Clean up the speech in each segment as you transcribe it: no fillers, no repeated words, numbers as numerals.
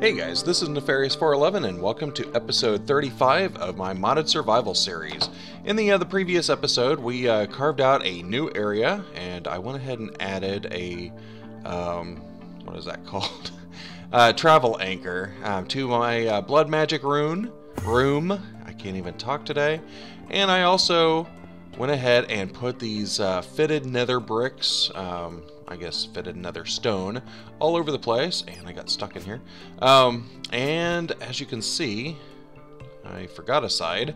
Hey guys, this is Nefarious411 and welcome to episode 35 of my modded survival series. In the previous episode, we carved out a new area, and I went ahead and added a, what is that called? Travel anchor to my blood magic room. I can't even talk today. And I also went ahead and put these fitted nether bricks, I guess fitted nether stone, all over the place, and I got stuck in here. And as you can see, I forgot a side,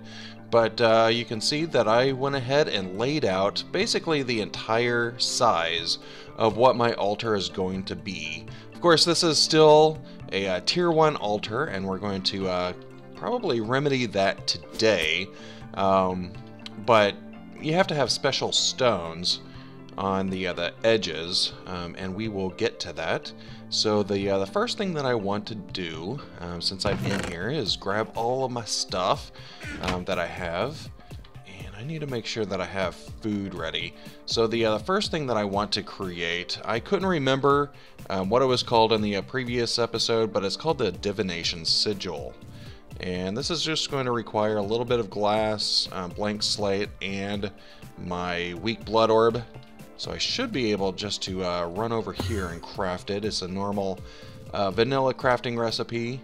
but you can see that I went ahead and laid out basically the entire size of what my altar is going to be. Of course, this is still a tier 1 altar, and we're going to probably remedy that today, but you have to have special stones on the edges, and we will get to that. So the first thing that I want to do, since I'm in here, is grab all of my stuff that I have, and I need to make sure that I have food ready. So the first thing that I want to create, I couldn't remember what it was called in the previous episode, but it's called the Divination Sigil. And this is just going to require a little bit of glass, blank slate, and my weak blood orb. So I should be able just to run over here and craft it. It's a normal vanilla crafting recipe.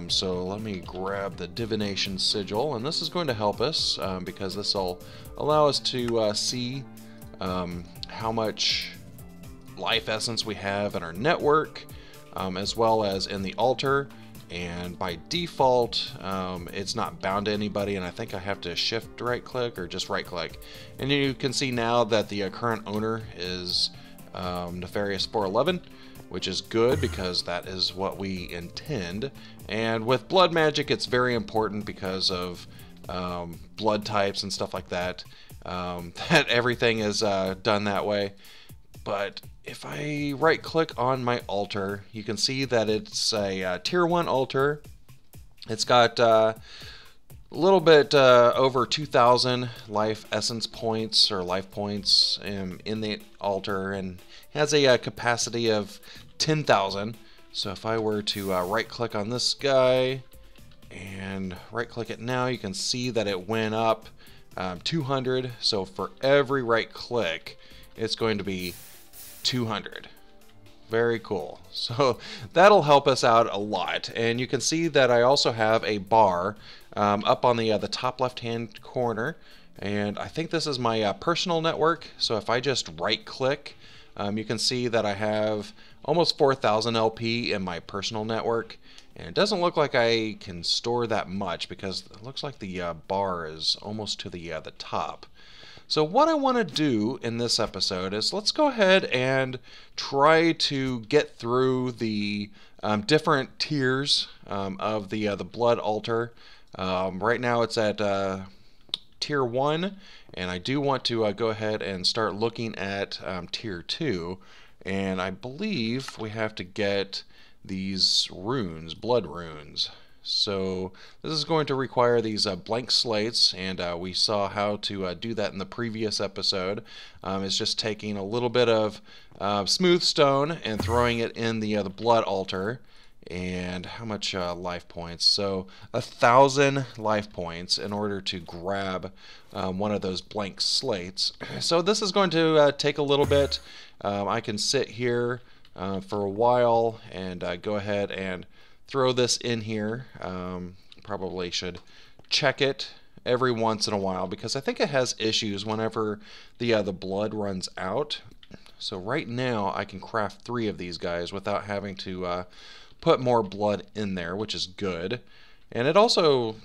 So let me grab the Divination Sigil, and this is going to help us because this will allow us to see how much life essence we have in our network, as well as in the altar. And by default, it's not bound to anybody, and I think I have to shift right click or just right click. And you can see now that the current owner is Nefarious411, which is good because that is what we intend. And with blood magic, it's very important because of blood types and stuff like that, that everything is done that way. But if I right click on my altar, you can see that it's a tier 1 altar. It's got a little bit over 2,000 life essence points or life points in the altar, and has a capacity of 10,000. So if I were to right click on this guy and right click it now, you can see that it went up 200. So for every right click, it's going to be 200. Very cool. So that'll help us out a lot. And you can see that I also have a bar up on the top left hand corner, and I think this is my personal network. So if I just right click, you can see that I have almost 4,000 LP in my personal network, and it doesn't look like I can store that much because it looks like the bar is almost to the top. So what I want to do in this episode is let's go ahead and try to get through the different tiers of the blood altar. Right now it's at tier 1, and I do want to go ahead and start looking at tier 2, and I believe we have to get these runes, blood runes. So this is going to require these blank slates, and we saw how to do that in the previous episode. It's just taking a little bit of smooth stone and throwing it in the blood altar. And how much life points? So 1,000 life points in order to grab one of those blank slates. So this is going to take a little bit. I can sit here for a while and go ahead and throw this in here. Probably should check it every once in a while because I think it has issues whenever the blood runs out. So right now I can craft 3 of these guys without having to put more blood in there, which is good. And it also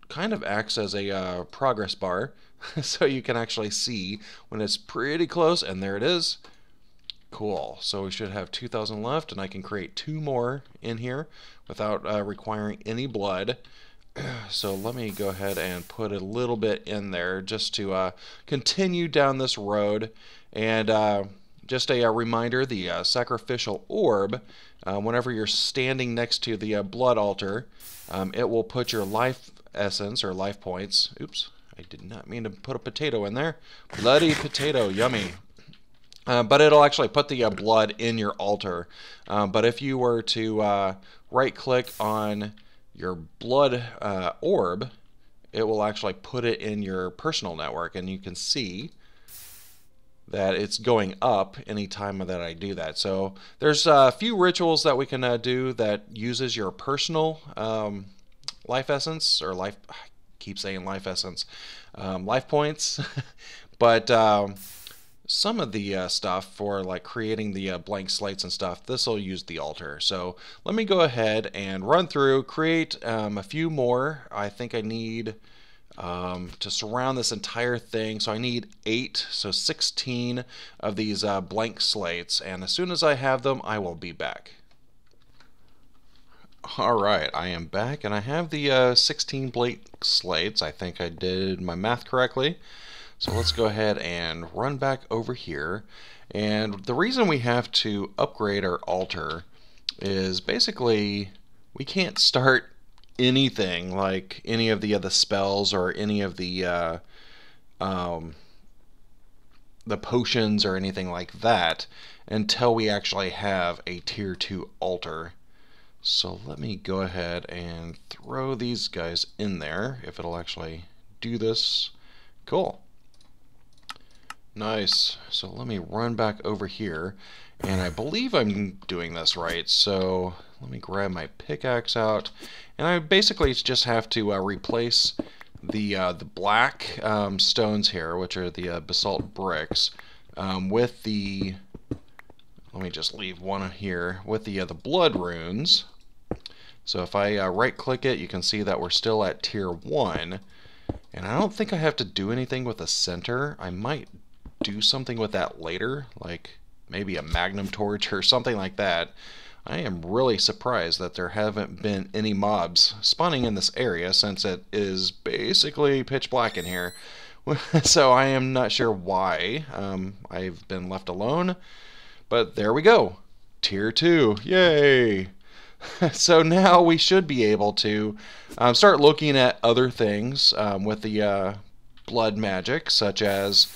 kind of acts as a progress bar, so you can actually see when it's pretty close, and there it is. Cool. So we should have 2,000 left, and I can create 2 more in here without requiring any blood. So let me go ahead and put a little bit in there just to continue down this road. And just a reminder, the sacrificial orb, whenever you're standing next to the blood altar, it will put your life essence or life points. Oops, I did not mean to put a potato in there. Bloody potato, yummy. but it'll actually put the blood in your altar. But if you were to right click on your blood orb, it will actually put it in your personal network, and you can see that it's going up anytime that I do that. So there's a few rituals that we can do that uses your personal life essence, or life, I keep saying life essence, life points. But some of the stuff for like creating the blank slates and stuff, this will use the altar. So let me go ahead and run through, create a few more. I think I need to surround this entire thing. So I need 8, so 16 of these blank slates, and as soon as I have them, I will be back. Alright, I am back, and I have the 16 blank slates. I think I did my math correctly. So let's go ahead and run back over here. And the reason we have to upgrade our altar is basically we can't start anything like any of the other spells or any of the potions or anything like that until we actually have a tier 2 altar. So let me go ahead and throw these guys in there if it'll actually do this. Cool. Nice. So let me run back over here, and I believe I'm doing this right. So let me grab my pickaxe out, and I basically just have to replace the black stones here, which are the basalt bricks, with the, let me just leave one here, with the blood runes. So if I right click it, you can see that we're still at tier 1, and I don't think I have to do anything with the center. I might do something with that later, like maybe a magnum torch or something like that. I am really surprised that there haven't been any mobs spawning in this area, since it is basically pitch black in here. So I am not sure why I've been left alone, but there we go. Tier 2, yay! So now we should be able to start looking at other things with the blood magic, such as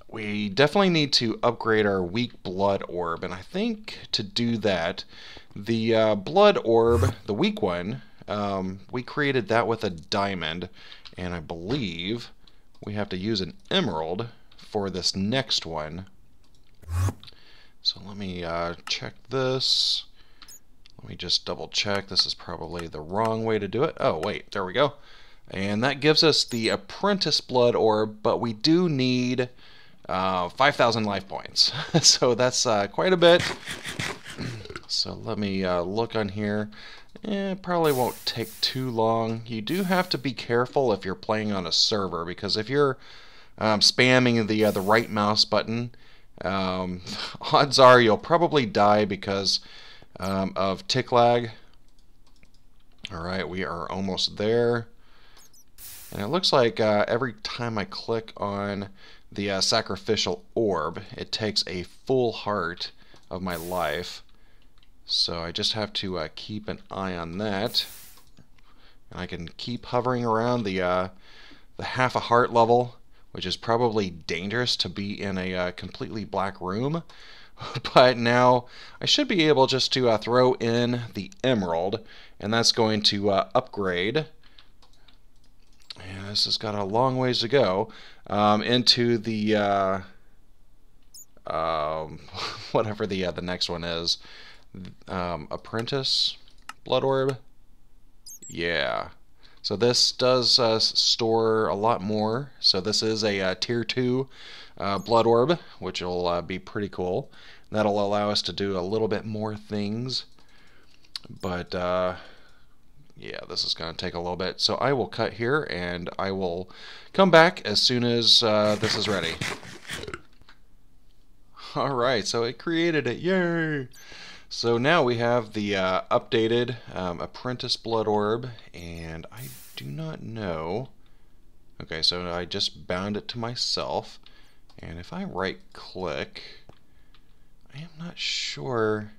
we definitely need to upgrade our weak blood orb, and I think to do that, the blood orb, the weak one, we created that with a diamond, and I believe we have to use an emerald for this next one. So let me check this. Let me just double check. This is probably the wrong way to do it. Oh wait, there we go. And that gives us the apprentice blood orb, but we do need 5,000 life points. So that's quite a bit. So let me look on here. It probably won't take too long. You do have to be careful if you're playing on a server, because if you're spamming the right mouse button, odds are you'll probably die because of tick lag. Alright, we are almost there. And it looks like every time I click on the sacrificial orb, it takes a full heart of my life. So I just have to keep an eye on that. And I can keep hovering around the half a heart level, which is probably dangerous to be in a completely black room. But now I should be able just to throw in the emerald, and that's going to upgrade. And this has got a long ways to go into the whatever the next one is, apprentice blood orb. Yeah. So this does store a lot more. So this is a tier 2 blood orb, which will be pretty cool. That'll allow us to do a little bit more things. But yeah, this is going to take a little bit. So I will cut here, and I will come back as soon as this is ready. Alright, so it created it. Yay! So now we have the updated apprentice blood orb, and I do not know. Okay, so I just bound it to myself, and if I right click, I am not sure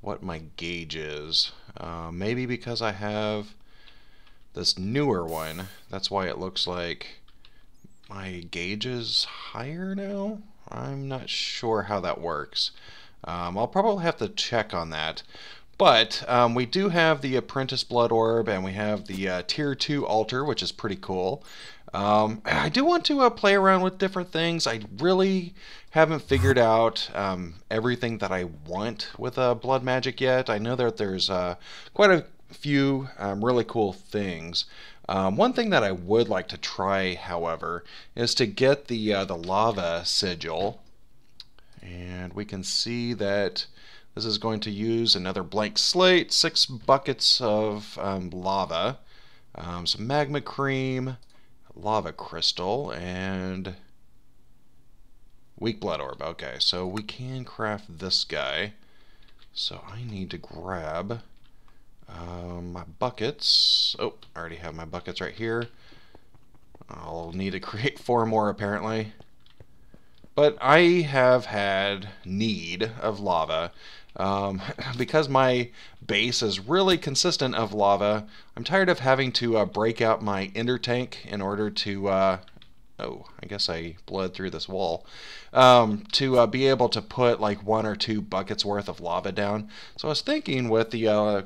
what my gauge is. Maybe because I have this newer one, that's why it looks like my gauge is higher now. I'm not sure how that works. I'll probably have to check on that. But we do have the Apprentice Blood Orb, and we have the Tier 2 Altar, which is pretty cool. I do want to play around with different things. I really haven't figured out everything that I want with blood magic yet. I know that there's quite a few really cool things. One thing that I would like to try, however, is to get the lava sigil. And we can see that this is going to use another blank slate, 6 buckets of lava, some magma cream, lava crystal, and weak blood orb. Okay, so we can craft this guy. So I need to grab my buckets. Oh, I already have my buckets right here. I'll need to create 4 more apparently. But I have had need of lava. Because my base is really consistent of lava, I'm tired of having to break out my ender tank in order to, oh, I guess I bled through this wall, to be able to put like 1 or 2 buckets worth of lava down. So I was thinking with the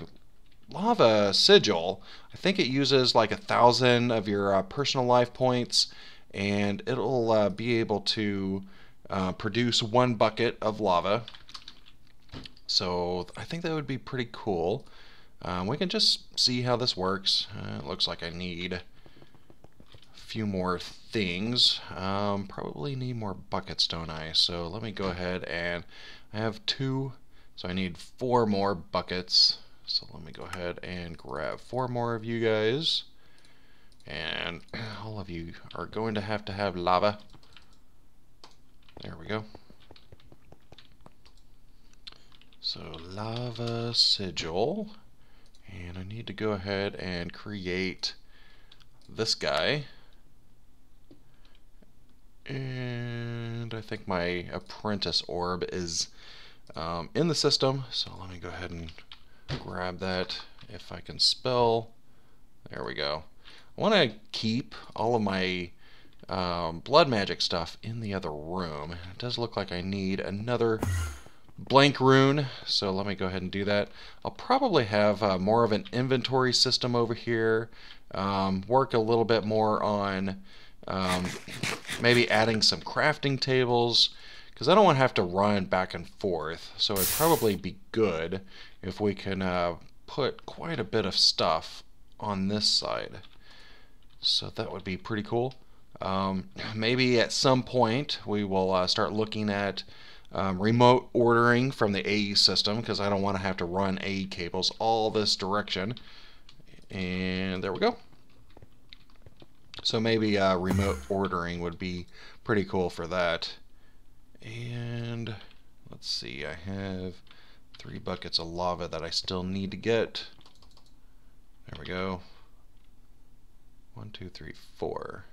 lava sigil, I think it uses like 1,000 of your personal life points, and it'll be able to produce 1 bucket of lava. So I think that would be pretty cool. We can just see how this works. It looks like I need a few more things. Probably need more buckets, don't I? So let me go ahead, and I have 2, so I need 4 more buckets. So let me go ahead and grab 4 more of you guys. And all of you are going to have lava. There we go. So lava sigil, and I need to go ahead and create this guy, and I think my apprentice orb is in the system, so let me go ahead and grab that if I can spell. There we go. I want to keep all of my blood magic stuff in the other room. It does look like I need another blank rune, so let me go ahead and do that. I'll probably have more of an inventory system over here, work a little bit more on maybe adding some crafting tables, because I don't want to have to run back and forth, so it'd probably be good if we can put quite a bit of stuff on this side. So that would be pretty cool. Maybe at some point we will start looking at remote ordering from the AE system, because I don't want to have to run AE cables all this direction. And there we go. So maybe remote ordering would be pretty cool for that. And let's see, I have 3 buckets of lava that I still need to get. There we go. 1, 2, 3, 4.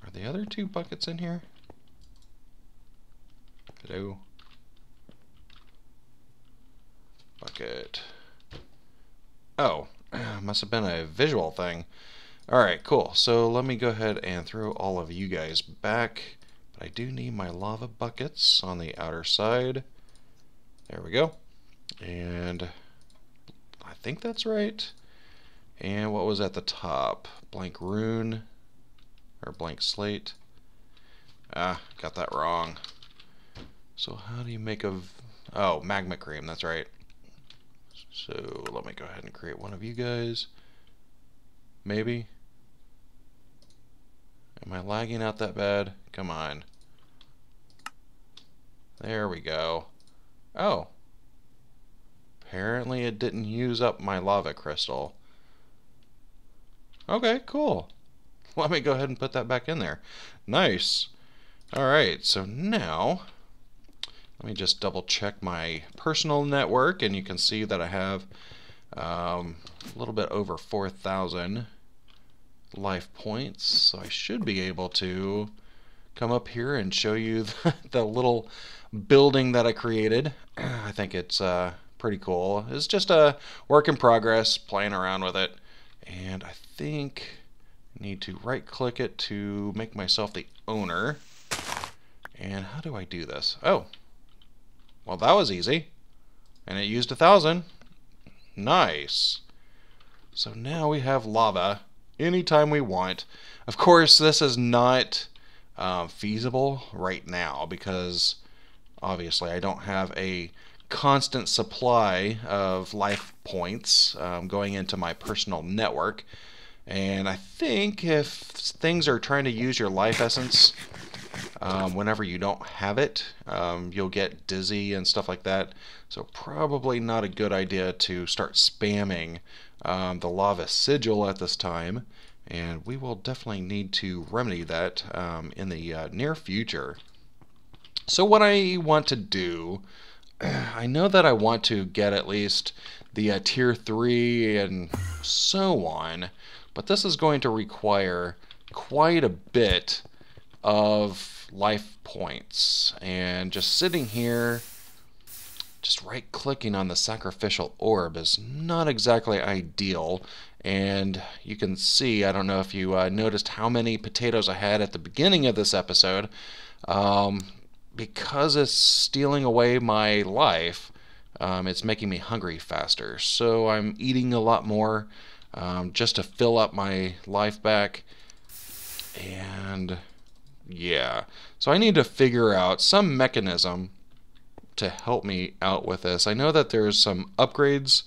Are the other 2 buckets in here? Hello? Bucket. Oh, must have been a visual thing. Alright, cool. So let me go ahead and throw all of you guys back. But I do need my lava buckets on the outer side. There we go. And I think that's right. And what was at the top? Blank rune. Or blank slate. Ah, got that wrong. So how do you make a... Oh, magma cream, that's right. So let me go ahead and create 1 of you guys. Maybe. Am I lagging out that bad? Come on. There we go. Oh. Apparently it didn't use up my lava crystal. Okay, cool. Let me go ahead and put that back in there. Nice. Alright, so now let me just double check my personal network, and you can see that I have a little bit over 4,000 life points. So I should be able to come up here and show you the little building that I created. I think it's pretty cool. It's just a work in progress, playing around with it. And I think I need to right click it to make myself the owner. And how do I do this? Oh, well, that was easy. And it used 1,000. Nice. So now we have lava anytime we want. Of course, this is not feasible right now because obviously I don't have a constant supply of life points going into my personal network. And I think if things are trying to use your life essence whenever you don't have it, you'll get dizzy and stuff like that. So probably not a good idea to start spamming the lava sigil at this time. And we will definitely need to remedy that in the near future. So what I want to do, I know that I want to get at least the tier 3 and so on, but this is going to require quite a bit of life points. And just sitting here, just right clicking on the sacrificial orb is not exactly ideal. And you can see, I don't know if you noticed how many potatoes I had at the beginning of this episode. Because it's stealing away my life, it's making me hungry faster. So I'm eating a lot more just to fill up my life back. And yeah, so I need to figure out some mechanism to help me out with this. I know that there's some upgrades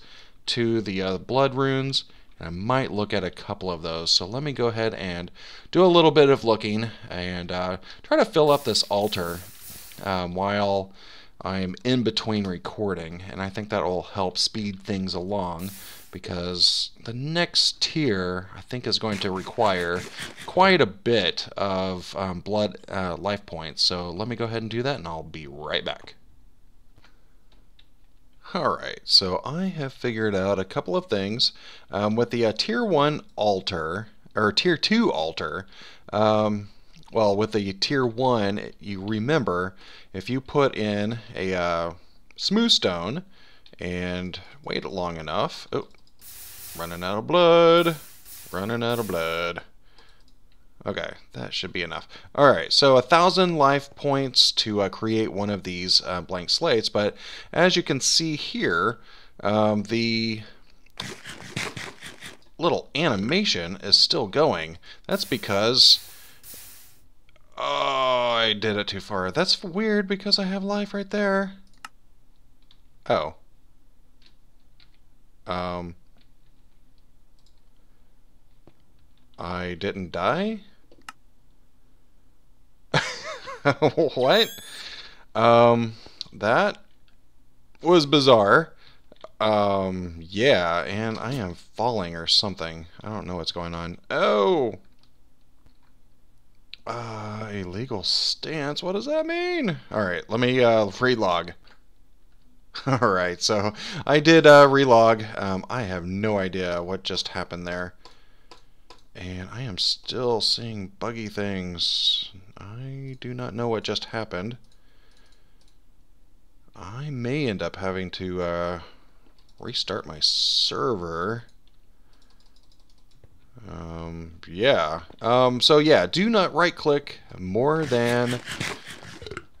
to the blood runes, and I might look at a couple of those. So let me go ahead and do a little bit of looking and try to fill up this altar while I'm in between recording, and I think that will help speed things along because the next tier I think is going to require quite a bit of blood life points. So let me go ahead and do that and I'll be right back. Alright, so I have figured out a couple of things with the tier 1 altar, or tier 2 altar. Well, with the tier 1, you remember if you put in a smooth stone and wait long enough, oh, running out of blood, running out of blood. Okay, that should be enough. Alright, so 1,000 life points to create one of these blank slates, but as you can see here, the little animation is still going. That's because I did it too far. That's weird because I have life right there. Oh. I didn't die? What? That was bizarre. Yeah, and I am falling or something. I don't know what's going on. Oh! Illegal stance. What does that mean? Alright, let me relog. Alright, so I did relog. I have no idea what just happened there. And I am still seeing buggy things. I do not know what just happened. I may end up having to restart my server. Yeah. So yeah, do not right click more than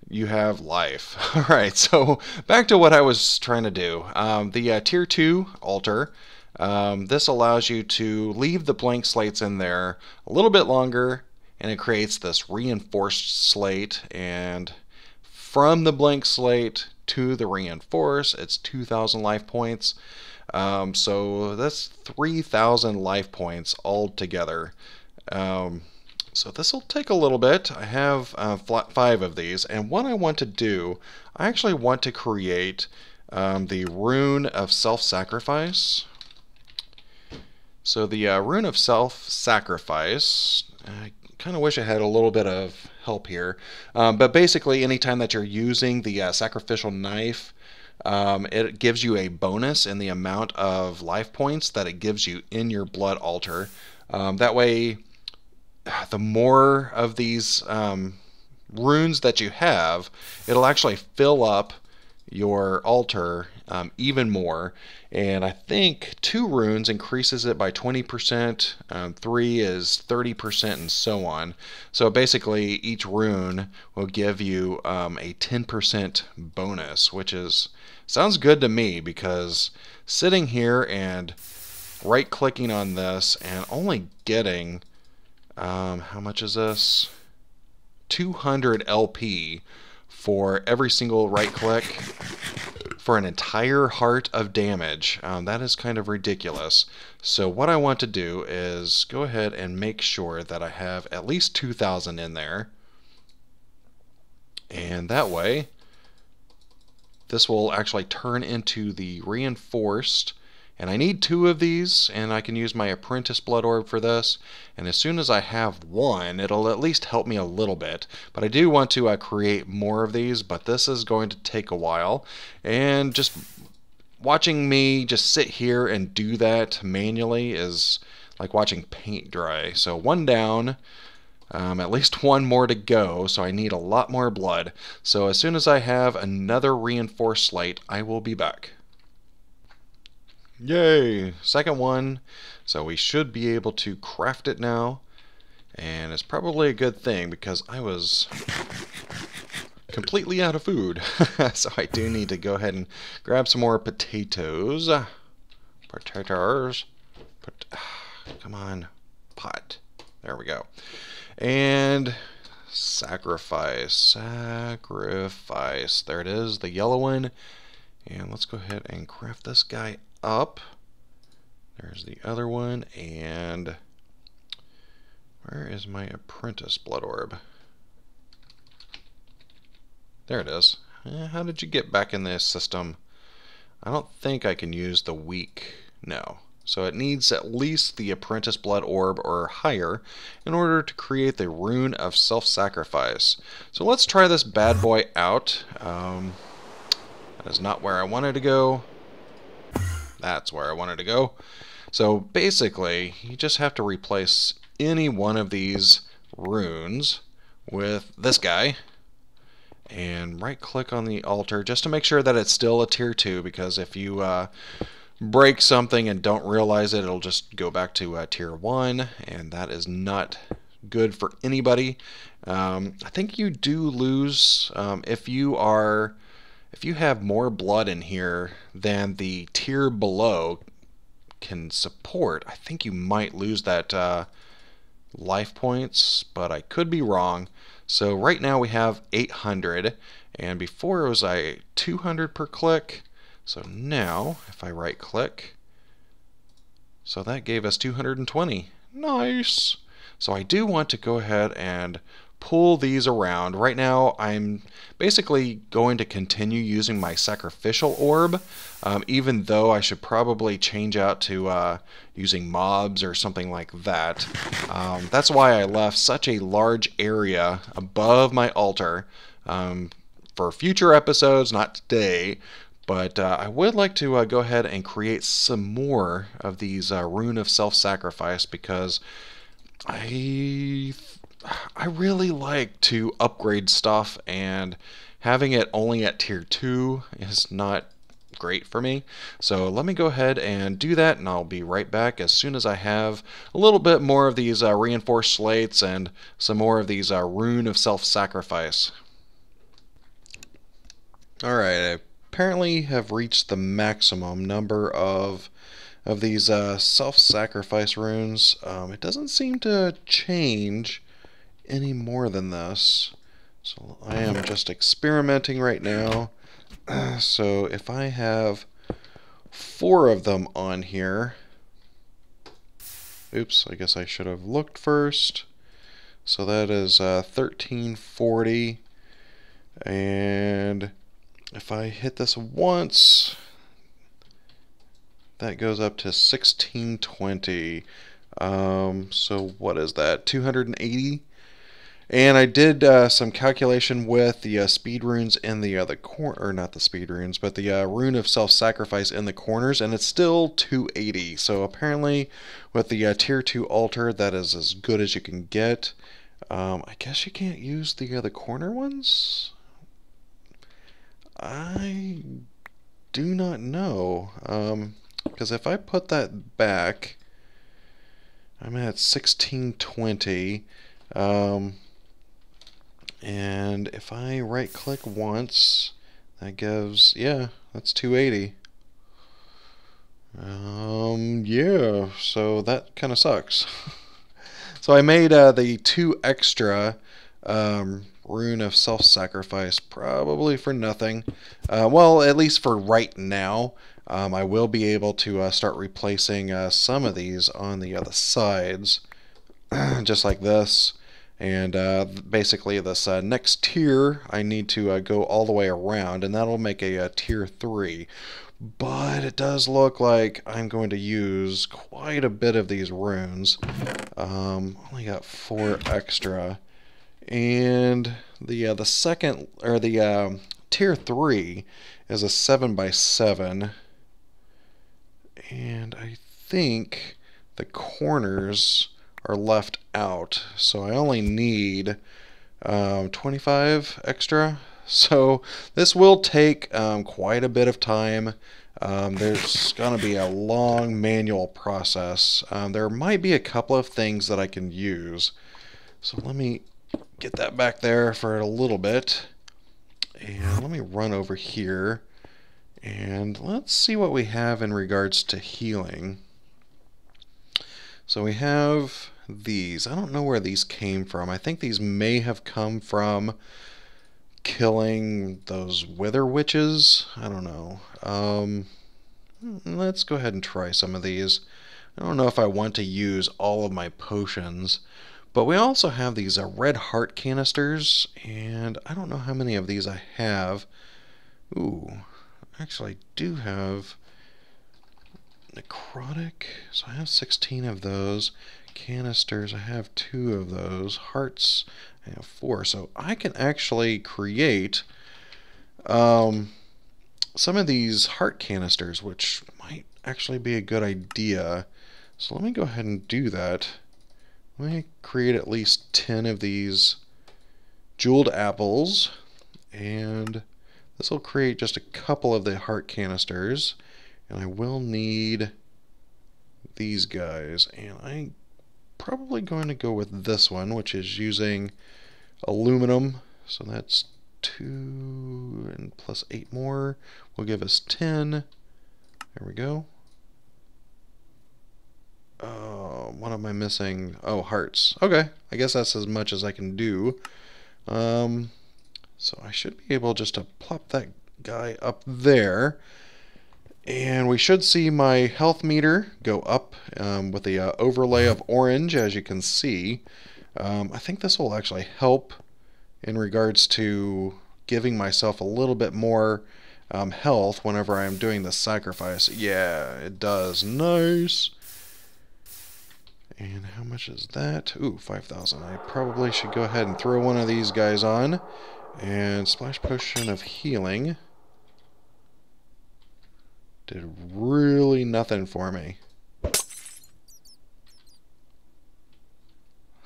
you have life. Alright, so back to what I was trying to do. The tier 2 altar, this allows you to leave the blank slates in there a little bit longer, and it creates this reinforced slate, and from the blank slate to the reinforce, it's 2,000 life points. So that's 3,000 life points all together. So this will take a little bit. I have 5 of these, and what I want to do, I actually want to create the rune of self-sacrifice. So the rune of self-sacrifice, I kind of wish I had a little bit of help here, but basically anytime that you're using the sacrificial knife, it gives you a bonus in the amount of life points that it gives you in your blood altar. That way, the more of these runes that you have, it'll actually fill up your altar even more. And I think 2 runes increases it by 20%, 3 is 30%, and so on. So basically each rune will give you a 10% bonus, which sounds good to me, because sitting here and right clicking on this and only getting how much is this? 200 LP for every single right click for an entire heart of damage. That is kind of ridiculous. So what I want to do is go ahead and make sure that I have at least 2,000 in there. And that way, this will actually turn into the reinforced. And I need 2 of these, and I can use my apprentice blood orb for this. And as soon as I have 1, it'll at least help me a little bit. But I do want to create more of these, but this is going to take a while. And just watching me just sit here and do that manually is like watching paint dry. So 1 down. At least 1 more to go, so I need a lot more blood. So as soon as I have another reinforced slate, I will be back. Yay! Second one. So we should be able to craft it now. And it's probably a good thing, because I was completely out of food. So I do need to go ahead and grab some more potatoes. Potatoes. Come on. Pot. There we go. And sacrifice. There it is, the yellow one. And let's go ahead and craft this guy up. There's the other one. And where is my apprentice blood orb? There it is. How did you get back in this system? I don't think I can use the weak. No. So it needs at least the apprentice blood orb or higher in order to create the rune of self-sacrifice. So let's try this bad boy out. That is not where I wanted to go. That's where I wanted to go. So basically, you just have to replace any one of these runes with this guy. And right click on the altar just to make sure that it's still a tier 2, because if you break something and don't realize it, it'll just go back to tier 1, and that is not good for anybody. I think you do lose if you have more blood in here than the tier below can support. I think you might lose that life points, but I could be wrong. So right now we have 800, and before it was 200 per click. So now, if I right click, so that gave us 220. Nice! So I do want to go ahead and pull these around. Right now, I'm basically going to continue using my sacrificial orb, even though I should probably change out to using mobs or something like that. That's why I left such a large area above my altar for future episodes, not today. But I would like to go ahead and create some more of these Rune of Self-Sacrifice, because I really like to upgrade stuff, and having it only at tier 2 is not great for me. So let me go ahead and do that, and I'll be right back as soon as I have a little bit more of these reinforced slates and some more of these Rune of Self-Sacrifice. Alright, apparently have reached the maximum number of these self-sacrifice runes. It doesn't seem to change any more than this, so I am just experimenting right now. So if I have 4 of them on here, oops, I guess I should have looked first. So that is 1340, and if I hit this once, that goes up to 1620. So what is that? 280. And I did some calculation with the speed runes in the other corner, or not the speed runes, but the rune of self-sacrifice in the corners, and it's still 280. So apparently, with the tier 2 altar, that is as good as you can get. I guess you can't use the corner ones. I do not know. Because if I put that back, I'm at 1620. And if I right click once, that gives, yeah, that's 280. Yeah, so that kind of sucks. So I made the 2 extra Rune of Self-Sacrifice probably for nothing. Well, at least for right now. I will be able to start replacing some of these on the other sides, just like this. And basically this next tier, I need to go all the way around, and that'll make a tier 3. But it does look like I'm going to use quite a bit of these runes. Only got 4 extra. And the second, or the tier 3 is a 7x7. And I think the corners are left out, so I only need 25 extra. So this will take quite a bit of time. There's going to be a long manual process. There might be a couple of things that I can use. So let me get that back there for a little bit. And let me run over here. And let's see what we have in regards to healing. So we have these. I don't know where these came from. I think these may have come from killing those wither witches. I don't know. Let's go ahead and try some of these. I don't know if I want to use all of my potions. But we also have these red heart canisters. And I don't know how many of these I have. Ooh. Actually, I do have necrotic, so I have 16 of those. Canisters, I have 2 of those. Hearts, I have 4. So I can actually create some of these heart canisters, which might actually be a good idea. So let me go ahead and do that. Let me create at least 10 of these jeweled apples, and this will create just a couple of the heart canisters, and I will need these guys, and I'm probably going to go with this one, which is using aluminum, so that's 2 and plus 8 more will give us 10. There we go. What am I missing? Oh, hearts. Okay, I guess that's as much as I can do. So I should be able just to plop that guy up there. And we should see my health meter go up with the overlay of orange, as you can see. I think this will actually help in regards to giving myself a little bit more health whenever I'm doing the sacrifice. Yeah, it does. Nice. And how much is that? Ooh, 5,000. I probably should go ahead and throw one of these guys on. And splash potion of healing did really nothing for me.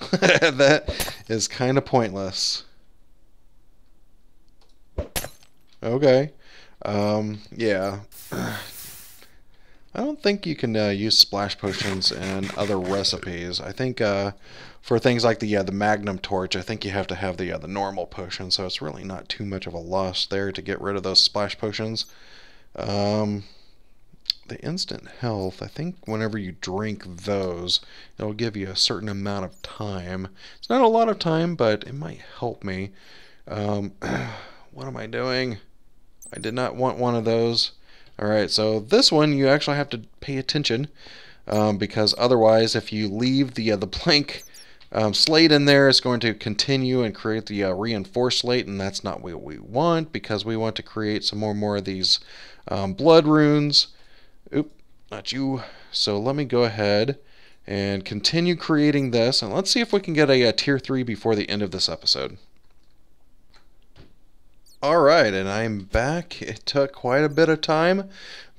That is kind of pointless. Okay. Yeah. I don't think you can use splash potions in other recipes. I think for things like the Magnum Torch, I think you have to have the normal potion, so it's really not too much of a loss there to get rid of those splash potions. The instant health, I think whenever you drink those, it'll give you a certain amount of time. It's not a lot of time, but it might help me. What am I doing? I did not want one of those. Alright, so this one you actually have to pay attention, because otherwise if you leave the blank slate in there, it's going to continue and create the reinforced slate, and that's not what we want, because we want to create some more of these blood runes. Oop, not you. So let me go ahead and continue creating this, and let's see if we can get a tier 3 before the end of this episode. Alright, and I'm back. It took quite a bit of time,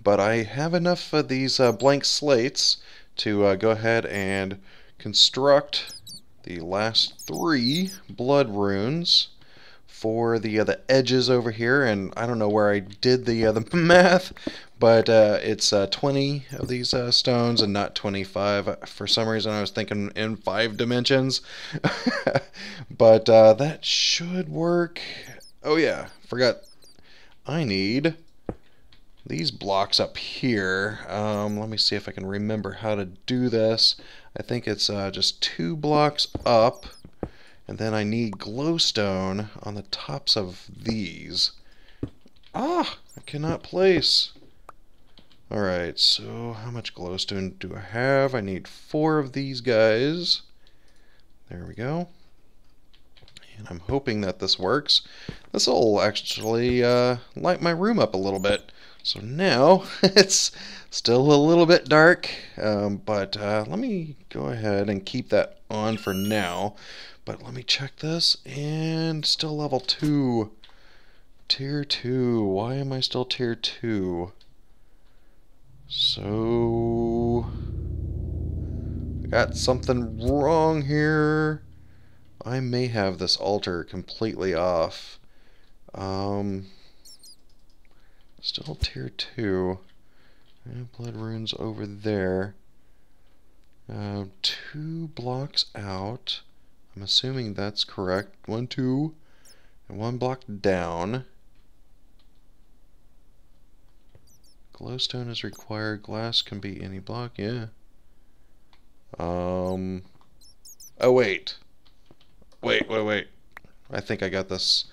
but I have enough of these blank slates to go ahead and construct the last 3 blood runes for the edges over here, and I don't know where I did the math, but it's 20 of these stones and not 25. For some reason I was thinking in 5 dimensions, but that should work. Oh yeah, forgot I need these blocks up here. Let me see if I can remember how to do this. I think it's just 2 blocks up. And then I need glowstone on the tops of these. Ah, I cannot place. Alright, so how much glowstone do I have? I need 4 of these guys. There we go. And I'm hoping that this works. This will actually light my room up a little bit. So now it's still a little bit dark, but let me go ahead and keep that on for now. But let me check this, and still level 2. Tier 2. Why am I still tier 2? So I got something wrong here. I may have this altar completely off. Still tier 2. Blood runes over there. 2 blocks out. I'm assuming that's correct. 1, 2, and 1 block down. Glowstone is required. Glass can be any block. Yeah. Oh wait. Wait. I think I got this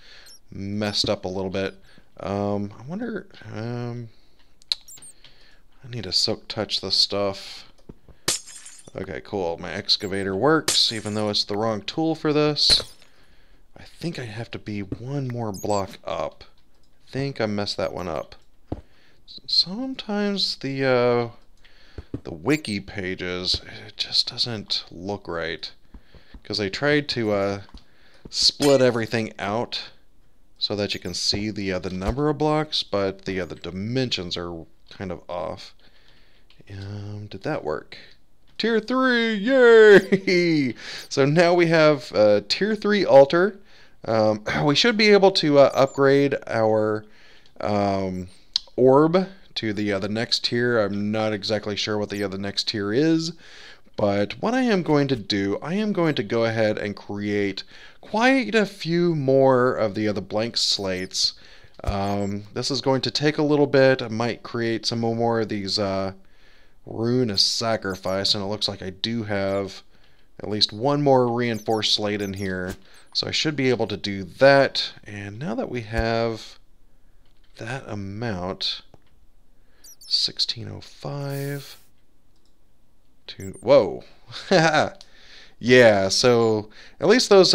messed up a little bit. I wonder. I need to silk touch this stuff. Okay, cool. My excavator works, even though it's the wrong tool for this. I think I have to be 1 more block up. I think I messed that one up. Sometimes the wiki pages, it just doesn't look right. Because I tried to split everything out so that you can see the number of blocks, but the dimensions are kind of off. Did that work? Tier 3, yay! So now we have a Tier 3 altar. We should be able to upgrade our orb to the next tier. I'm not exactly sure what the next tier is, but what I am going to do, I am going to go ahead and create quite a few more of the blank slates. This is going to take a little bit. I might create some more of these Rune of Sacrifice, and it looks like I do have at least 1 more reinforced slate in here, so I should be able to do that. And now that we have that amount, 1605 to whoa. Yeah, so at least those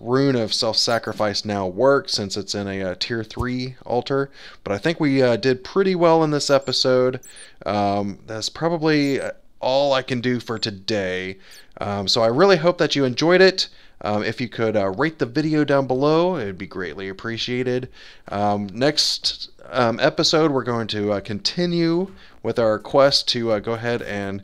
Rune of Self-Sacrifice now work since it's in a Tier 3 altar. But I think we did pretty well in this episode. That's probably all I can do for today. So I really hope that you enjoyed it. If you could rate the video down below, it would be greatly appreciated. Next episode, we're going to continue with our quest to go ahead and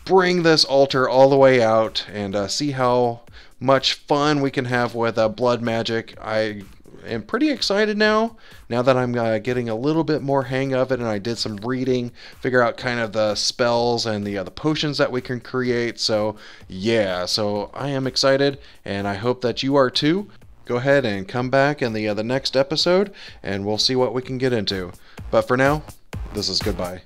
bring this altar all the way out and see how much fun we can have with blood magic. I am pretty excited now that I'm getting a little bit more hang of it, and I did some reading, figure out kind of the spells and the potions that we can create. So yeah, so I am excited, and I hope that you are too. Go ahead and come back in the next episode, and we'll see what we can get into. But for now, this is goodbye.